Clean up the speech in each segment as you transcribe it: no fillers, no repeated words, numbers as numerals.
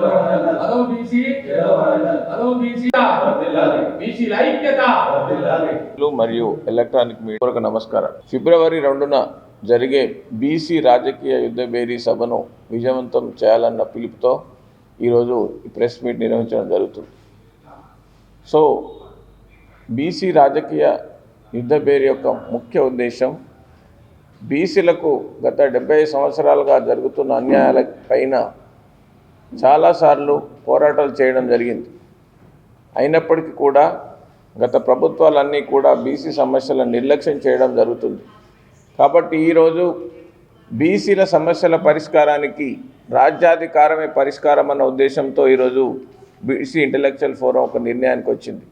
Hello BC, hello BC, బీసీల ఐక్యత. మరియు ఎలక్ట్రానిక్ మీడియాకు నమస్కారం. ఫిబ్రవరి 2న జరిగే బీసీ రాజకీయ యుద్ధ భేరీ సభను విజయవంతం చేయాలన్న పిలుపుతో ఈరోజు ప్రెస్ మీట్ నిర్వహించడం జరుగుతుంది. సో బీసీ రాజకీయ యుద్ధ భేరీ యొక్క ముఖ్య ఉద్దేశం బీసీలకు గత 70 సంవత్సరాలుగా జరుగుతున్న అన్యాయాల పైన చాలాసార్లు పోరాటాలు చేయడం జరిగింది. అయినప్పటికీ కూడా గత ప్రభుత్వాలన్నీ కూడా బీసీ సమస్యలను నిర్లక్ష్యం చేయడం జరుగుతుంది. కాబట్టి ఈరోజు బీసీల సమస్యల పరిష్కారానికి రాజ్యాధికారమే పరిష్కారం అన్న ఉద్దేశంతో ఈరోజు బీసీ ఇంటెలెక్చువల్ ఫోరం ఒక నిర్ణయానికి వచ్చింది.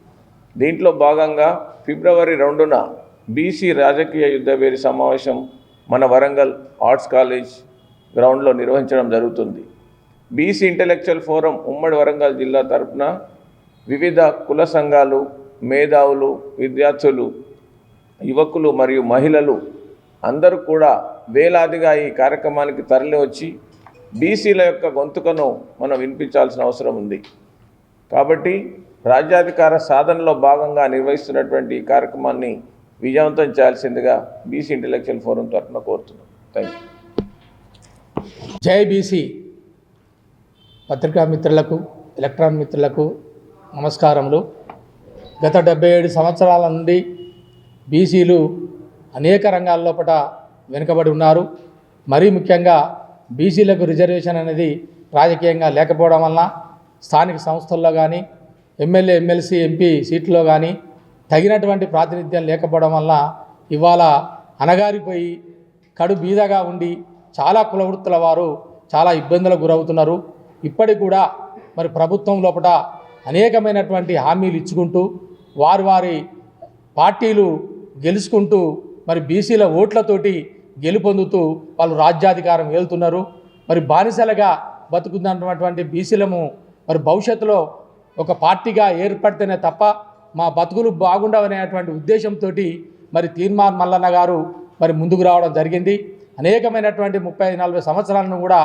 దీంట్లో భాగంగా ఫిబ్రవరి 2న బీసీ రాజకీయ యుద్ధ భేరీ సమావేశం మన వరంగల్ ఆర్ట్స్ కాలేజ్ గ్రౌండ్లో నిర్వహించడం జరుగుతుంది. బీసీ ఇంటెలెక్చువల్ ఫోరం ఉమ్మడి వరంగల్ జిల్లా తరఫున వివిధ కుల సంఘాలు, మేధావులు, విద్యార్థులు, యువకులు మరియు మహిళలు అందరూ కూడా వేలాదిగా ఈ కార్యక్రమానికి తరలి వచ్చి బీసీల యొక్క గొంతుకను మనం వినిపించాల్సిన అవసరం ఉంది. కాబట్టి రాజ్యాధికార సాధనలో భాగంగా నిర్వహిస్తున్నటువంటి ఈ కార్యక్రమాన్ని విజయవంతం చేయాల్సిందిగా బీసీ ఇంటెలెక్చువల్ ఫోరం తరఫున కోరుతున్నాం. Thank you. జై బీసీ పత్రికా మిత్రులకు, ఎలక్ట్రానిక్ మిత్రులకు నమస్కారములు. గత 77 సంవత్సరాల నుండి బీసీలు అనేక రంగాల్లోపట వెనుకబడి ఉన్నారు. మరీ ముఖ్యంగా బీసీలకు రిజర్వేషన్ అనేది రాజకీయంగా లేకపోవడం వలన స్థానిక సంస్థల్లో కానీ, ఎమ్మెల్యే, ఎమ్మెల్సీ, ఎంపీ సీట్లో కానీ తగినటువంటి ప్రాతినిధ్యం లేకపోవడం వల్ల ఇవాళ అనగారిపోయి కడు బీదగా ఉండి చాలా కులవృత్తుల వారు చాలా ఇబ్బందులకు గురవుతున్నారు. ఇప్పటికి కూడా మరి ప్రభుత్వం లోపల అనేకమైనటువంటి హామీలు ఇచ్చుకుంటూ వారి పార్టీలు గెలుచుకుంటూ మరి బీసీల ఓట్లతోటి గెలుపొందుతూ వాళ్ళు రాజ్యాధికారం వెళ్తున్నారు. మరి బానిసలుగా బతుకుతున్నటువంటి బీసీలము మరి భవిష్యత్తులో ఒక పార్టీగా ఏర్పడితేనే తప్ప మా బతుకులు బాగుండవనేటువంటి ఉద్దేశంతో మరి తీర్మాన్ మల్లన్న గారు మరి ముందుకు రావడం జరిగింది. అనేకమైనటువంటి 30-40 సంవత్సరాలను కూడా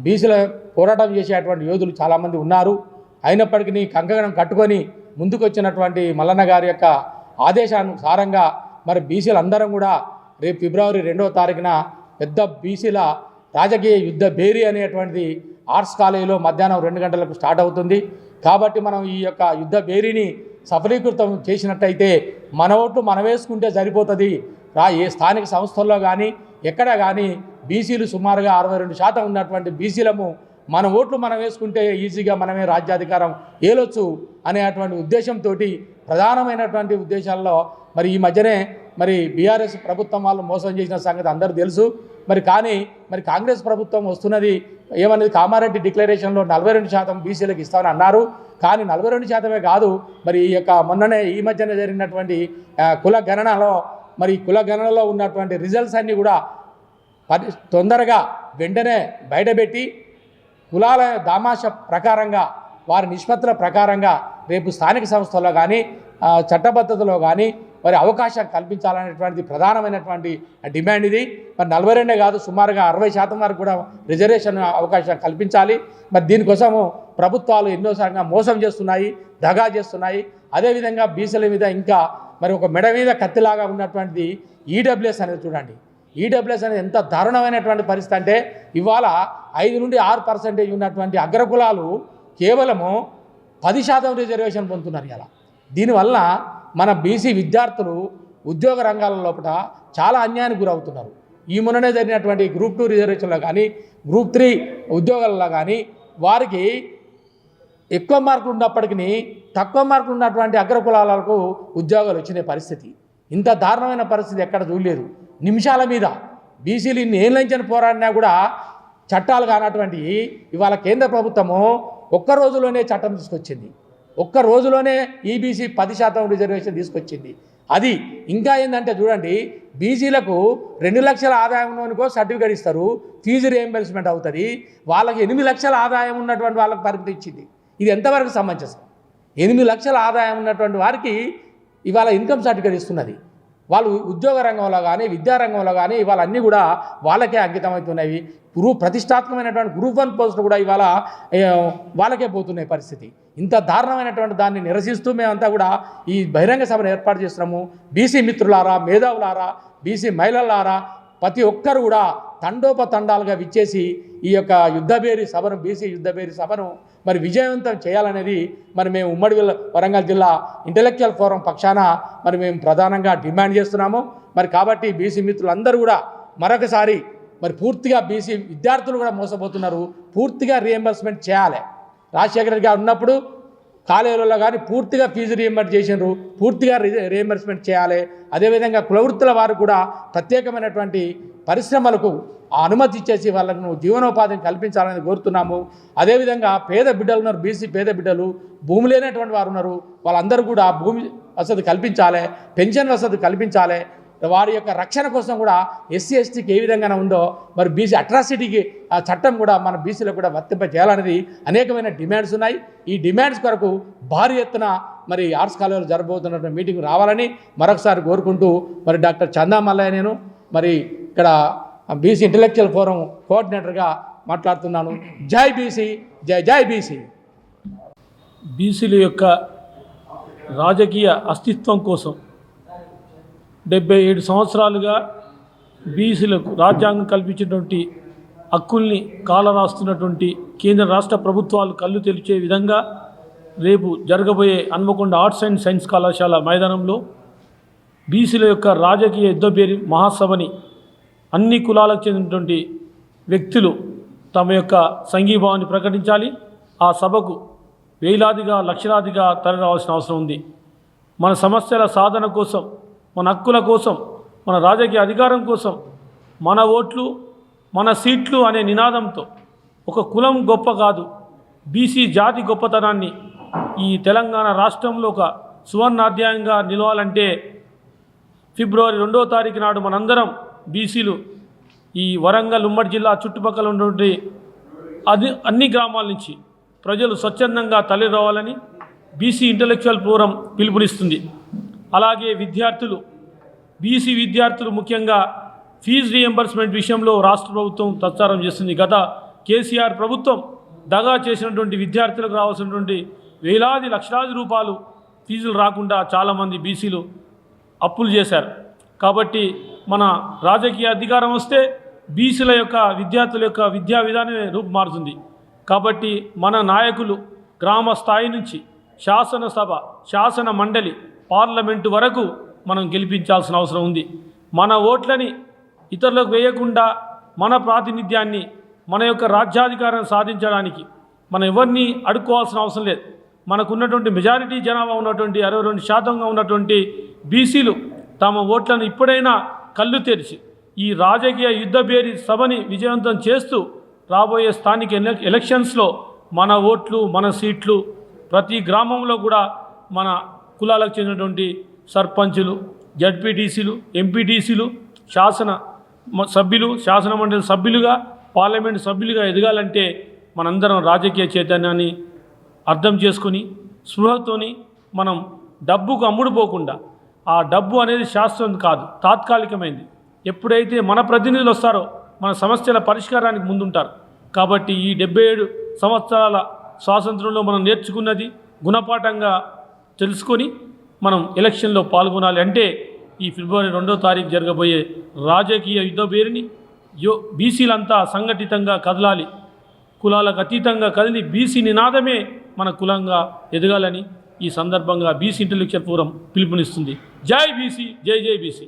బీసీల పోరాటం చేసేటువంటి యోధులు చాలామంది ఉన్నారు. అయినప్పటికీ కంకణం కట్టుకొని ముందుకు వచ్చినటువంటి మల్లన్న గారి యొక్క ఆదేశానుసారంగా మరి బీసీలు అందరం కూడా రేపు ఫిబ్రవరి 2వ తారీఖున పెద్ద బీసీల రాజకీయ యుద్ధ భేరీ అనేటువంటిది ఆర్ట్స్ కాలేజీలో మధ్యాహ్నం 2 గంటలకు స్టార్ట్ అవుతుంది. కాబట్టి మనం ఈ యొక్క యుద్ధ భేరీని సఫలీకృతం చేసినట్టయితే మన ఓట్లు మనం వేసుకుంటే సరిపోతుంది. ఏ స్థానిక సంస్థల్లో కానీ ఎక్కడ కానీ బీసీలు సుమారుగా 62% ఉన్నటువంటి బీసీలము మన ఓట్లు మనం వేసుకుంటే ఈజీగా మనమే రాజ్యాధికారం ఏలొచ్చు అనేటువంటి ఉద్దేశంతో ప్రధానమైనటువంటి ఉద్దేశాల్లో మరి ఈ మధ్యనే మరి బీఆర్ఎస్ ప్రభుత్వం వాళ్ళు మోసం చేసిన సంగతి అందరూ తెలుసు. కానీ కాంగ్రెస్ ప్రభుత్వం వస్తున్నది ఏమన్నది కామారెడ్డి డిక్లరేషన్లో 42% బీసీలకు ఇస్తామని అన్నారు. కానీ 42% కాదు. మరి ఈ యొక్క మొన్ననే ఈ మధ్యనే జరిగినటువంటి కుల గణనలో మరి కుల గణనలో ఉన్నటువంటి రిజల్ట్స్ అన్నీ కూడా తొందరగా వెంటనే బయటపెట్టి కులాల దామాష ప్రకారంగా వారి నిష్పత్తుల ప్రకారంగా రేపు స్థానిక సంస్థల్లో కానీ చట్టబద్ధతలో కానీ మరి అవకాశం కల్పించాలనేటువంటిది ప్రధానమైనటువంటి డిమాండ్ ఇది. మరి 42 కాదు, సుమారుగా 60% వరకు కూడా రిజర్వేషన్ అవకాశం కల్పించాలి. మరి దీనికోసము ప్రభుత్వాలు ఎన్నోసార్లు మోసం చేస్తున్నాయి, దగా చేస్తున్నాయి. అదేవిధంగా బీసీల మీద ఇంకా మరి ఒక మెడ మీద కత్తిలాగా ఉన్నటువంటిది ఈడబ్ల్యూఎస్ అనేది చూడండి. ఈడబ్ల్యూఎస్ అనేది ఎంత దారుణమైనటువంటి పరిస్థితి అంటే ఇవాళ 5-6% ఉన్నటువంటి అగ్రకులాలు కేవలము 10% రిజర్వేషన్ పొందుతున్నారు. ఇలా దీనివల్ల మన బీసీ విద్యార్థులు ఉద్యోగ రంగాల లోపల చాలా అన్యాయానికి గురవుతున్నారు. ఈ మొన్ననే జరిగినటువంటి గ్రూప్ 2 రిజర్వేషన్లో కానీ, గ్రూప్ 3 ఉద్యోగాలలో కానీ వారికి ఎక్కువ మార్కులు ఉన్నప్పటికీ తక్కువ మార్కులు ఉన్నటువంటి అగ్రకులాలకు ఉద్యోగాలు వచ్చిన పరిస్థితి. ఇంత దారుణమైన పరిస్థితి ఎక్కడ చూడలేదు. నిమిషాల మీద బీసీలు ఇన్ని ఏళ్ళంచని పోరాడినా కూడా చట్టాలు కానటువంటి ఇవాళ కేంద్ర ప్రభుత్వము ఒక్క రోజులోనే చట్టం తీసుకొచ్చింది. ఒక్క రోజులోనే ఈబీసీ 10% రిజర్వేషన్ తీసుకొచ్చింది. అది ఇంకా ఏంటంటే చూడండి, బీసీలకు 2 లక్షల ఆదాయం ఉన్నోనికో సర్టిఫికేట్ ఇస్తారు, ఫీజు రియంబర్స్మెంట్ అవుతుంది. వాళ్ళకి 8 లక్షల ఆదాయం ఉన్నటువంటి వాళ్ళకి పరిమితి ఇచ్చింది. ఇది ఎంతవరకు సమంజసం? 8 లక్షల ఆదాయం ఉన్నటువంటి వారికి ఇవాళ ఇన్కమ్ సర్టిఫికేట్ ఇస్తున్నది. వాళ్ళు ఉద్యోగ రంగంలో కానీ విద్యారంగంలో కానీ ఇవాళ అన్నీ కూడా వాళ్ళకే అంకితమవుతున్నాయి. ప్రతిష్టాత్మకమైనటువంటి గ్రూప్ 1 పోస్టులు కూడా ఇవాళ వాళ్ళకే పోతున్నాయి పరిస్థితి. ఇంత దారుణమైనటువంటి దాన్ని నిరసిస్తూ మేమంతా కూడా ఈ బహిరంగ సభను ఏర్పాటు చేస్తున్నాము. బీసీ మిత్రులారా, మేధావులారా, బీసీ మహిళలారా, ప్రతి ఒక్కరు కూడా తండోపతండాలుగా విచ్చేసి ఈ యొక్క యుద్ధభేరి సభను, బీసీ యుద్ధభేరి సభను మరి విజయవంతం చేయాలనేది మరి మేము ఉమ్మడి వరంగల్ జిల్లా ఇంటలెక్చువల్ ఫోరం పక్షాన మరి మేము ప్రధానంగా డిమాండ్ చేస్తున్నాము. మరి కాబట్టి బీసీ మిత్రులందరూ కూడా మరొకసారి మరి పూర్తిగా బీసీ విద్యార్థులు కూడా మోసపోతున్నారు, పూర్తిగా రీఎంబర్స్మెంట్ చేయాలి. రాజశేఖర రెడ్డి గారు ఉన్నప్పుడు కాలేజీలలో కానీ పూర్తిగా ఫీజు రీఎంబర్స్ చేసినారు, పూర్తిగా రీఎంబర్స్మెంట్ చేయాలి. అదేవిధంగా కులవృత్తుల వారు కూడా ప్రత్యేకమైనటువంటి పరిశ్రమలకు అనుమతి ఇచ్చేసి వాళ్ళను జీవనోపాధిని కల్పించాలని కోరుతున్నాము. అదేవిధంగా పేద బిడ్డలు ఉన్నారు, బీసీ పేద బిడ్డలు, భూమి లేనటువంటి వారు ఉన్నారు, వాళ్ళందరూ కూడా భూమి వసతి కల్పించాలి, పెన్షన్ వసతి కల్పించాలి. వారి యొక్క రక్షణ కోసం కూడా ఎస్సీ ఎస్టీకి ఏ విధంగా ఉందో మరి బీసీ అట్రాసిటీకి ఆ చట్టం కూడా మన బీసీలో కూడా వర్తింపజేయాలనేది అనేకమైన డిమాండ్స్ ఉన్నాయి. ఈ డిమాండ్స్ కొరకు భారీ ఎత్తున మరి ఆర్ట్స్ కాలేజీలో జరగబోతున్నటువంటి మీటింగ్ రావాలని మరొకసారి కోరుకుంటూ మరి డాక్టర్ చందా మల్లయ్య నేను మరి ఇక్కడ బీసీ ఇంటలెక్చువల్ ఫోరం కోఆర్డినేటర్గా మాట్లాడుతున్నాను. జై బీసీ, జై జై బీసీ. బీసీల యొక్క రాజకీయ అస్తిత్వం కోసం 77 సంవత్సరాలుగా బీసీలకు రాజ్యాంగం కల్పించినటువంటి హక్కుల్ని కాలరాస్తున్నటువంటి కేంద్ర రాష్ట్ర ప్రభుత్వాలు కళ్ళు తెరిచే విధంగా రేపు జరగబోయే హన్మకొండ ఆర్ట్స్ అండ్ సైన్స్ కళాశాల మైదానంలో బీసీల యొక్క రాజకీయ యుద్ధభేరి మహాసభని అన్ని కులాలకు చెందినటువంటి వ్యక్తులు తమ యొక్క సంఘీభావాన్ని ప్రకటించాలి. ఆ సభకు వేలాదిగా లక్షలాదిగా తరలిరావాల్సిన అవసరం ఉంది. మన సమస్యల సాధన కోసం, మన హక్కుల కోసం, మన రాజకీయ అధికారం కోసం, మన ఓట్లు మన సీట్లు అనే నినాదంతో ఒక కులం గొప్ప కాదు, బీసీ జాతి గొప్పతనాన్ని ఈ తెలంగాణ రాష్ట్రంలో ఒక సువర్ణాధ్యాయంగా నిలవాలంటే ఫిబ్రవరి 2వ తారీఖు నాడు మనందరం బీసీలు ఈ వరంగల్ ఉమ్మడి జిల్లా చుట్టుపక్కల ఉన్నటువంటి అన్ని గ్రామాల నుంచి ప్రజలు స్వచ్ఛందంగా తరలిరావాలని బీసీ ఇంటలెక్చువల్ ఫోరం పిలుపునిస్తుంది. అలాగే విద్యార్థులు, బీసీ విద్యార్థులు ముఖ్యంగా ఫీజు రీఎంబర్స్మెంట్ విషయంలో రాష్ట్ర ప్రభుత్వం ప్రచారం చేస్తుంది. గత కేసీఆర్ ప్రభుత్వం దగా చేసినటువంటి విద్యార్థులకు రావాల్సినటువంటి వేలాది లక్షలాది రూపాయలు ఫీజులు రాకుండా చాలామంది బీసీలు అప్పులు చేశారు. కాబట్టి మన రాజకీయ అధికారం వస్తే బీసీల యొక్క విద్యార్థుల యొక్క విద్యా విధానమే రూపుమారుతుంది. కాబట్టి మన నాయకులు గ్రామ స్థాయి నుంచి శాసనసభ, శాసన మండలి, పార్లమెంటు వరకు మనం గెలిపించాల్సిన అవసరం ఉంది. మన ఓట్లని ఇతరులకు వేయకుండా మన ప్రాతినిధ్యాన్ని, మన యొక్క రాజ్యాధికారాన్ని సాధించడానికి మనం ఎవరిని అడుక్కోవాల్సిన అవసరం లేదు. మనకున్నటువంటి మెజారిటీ జనాభా ఉన్నటువంటి 62% ఉన్నటువంటి బీసీలు తమ ఓట్లను ఇప్పుడైనా కళ్ళు తెరిచి ఈ రాజకీయ యుద్ధభేరి సభని విజయవంతం చేస్తూ రాబోయే స్థానిక ఎలక్షన్స్లో మన ఓట్లు, మన సీట్లు ప్రతి గ్రామంలో కూడా మన కులాలకు చెందినటువంటి సర్పంచులు, జడ్పీటీసీలు, ఎంపీటీసీలు, శాసన సభ్యులు, శాసన మండలి సభ్యులుగా, పార్లమెంటు సభ్యులుగా ఎదగాలంటే మనందరం రాజకీయ చైతన్యాన్ని అర్థం చేసుకొని స్పృహతోని మనం డబ్బుకు అమ్ముడుపోకుండా, ఆ డబ్బు అనేది శాశ్వతం కాదు, తాత్కాలికమైంది. ఎప్పుడైతే మన ప్రతినిధులు వస్తారో మన సమస్యల పరిష్కారానికి ముందుంటారు. కాబట్టి ఈ 77 సంవత్సరాల స్వాతంత్రంలో మనం నేర్చుకున్నది గుణపాఠంగా తెలుసుకొని మనం ఎలక్షన్లో పాల్గొనాలి. అంటే ఈ ఫిబ్రవరి 2వ తారీఖు జరగబోయే రాజకీయ యుద్ధభేరిని బీసీలంతా సంఘటితంగా కదలాలి. కులాలకు అతీతంగా కదిలి బీసీ నినాదమే మన కులంగా ఎదగాలని ఈ సందర్భంగా బీసీ ఇంటలెక్చువల్ ఫోరం పిలుపునిస్తుంది. జై బీసీ, జై జై బీసీ.